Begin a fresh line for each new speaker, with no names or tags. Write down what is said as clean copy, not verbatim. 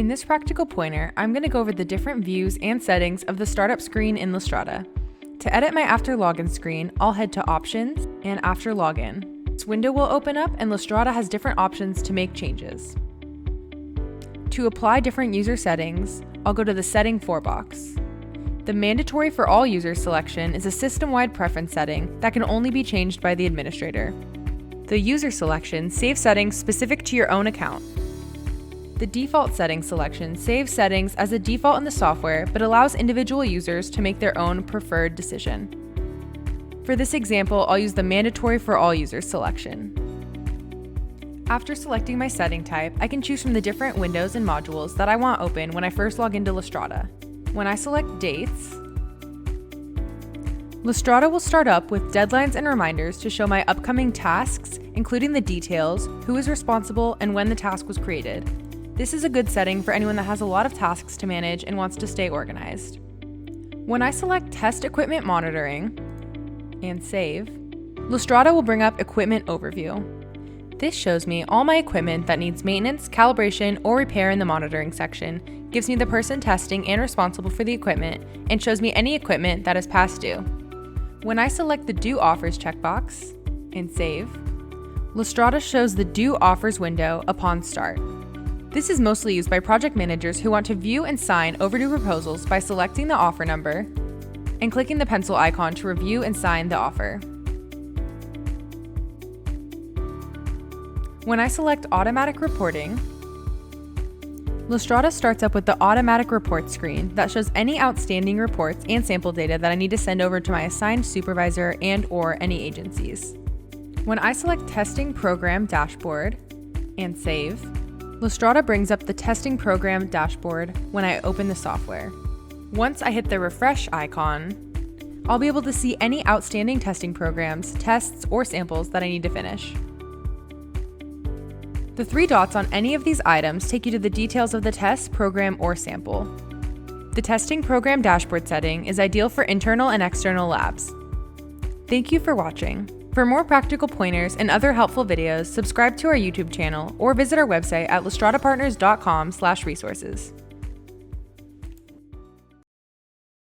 In this practical pointer, I'm going to go over the different views and settings of the startup screen in LASTRADA. To edit my after login screen, I'll head to Options and After Login. This window will open up and LASTRADA has different options to make changes. To apply different user settings, I'll go to the Setting For box. The Mandatory for All Users selection is a system-wide preference setting that can only be changed by the administrator. The User selection saves settings specific to your own account. The Default Settings selection saves settings as a default in the software but allows individual users to make their own preferred decision. For this example, I'll use the Mandatory for All Users selection. After selecting my setting type, I can choose from the different windows and modules that I want open when I first log into LASTRADA. When I select Dates, LASTRADA will start up with deadlines and reminders to show my upcoming tasks, including the details, who is responsible, and when the task was created. This is a good setting for anyone that has a lot of tasks to manage and wants to stay organized. When I select Test Equipment Monitoring and save, LASTRADA will bring up Equipment Overview. This shows me all my equipment that needs maintenance, calibration, or repair in the monitoring section, gives me the person testing and responsible for the equipment, and shows me any equipment that is past due. When I select the Due Offers checkbox and save, LASTRADA shows the Due Offers window upon start. This is mostly used by project managers who want to view and sign overdue proposals by selecting the offer number and clicking the pencil icon to review and sign the offer. When I select Automatic Reporting, LASTRADA starts up with the Automatic Report screen that shows any outstanding reports and sample data that I need to send over to my assigned supervisor and/or any agencies. When I select Testing Program Dashboard and save, LASTRADA brings up the Testing Program Dashboard when I open the software. Once I hit the refresh icon, I'll be able to see any outstanding testing programs, tests, or samples that I need to finish. The three dots on any of these items take you to the details of the test, program, or sample. The Testing Program Dashboard setting is ideal for internal and external labs. Thank you for watching. For more practical pointers and other helpful videos, subscribe to our YouTube channel or visit our website at lastradapartners.com/resources.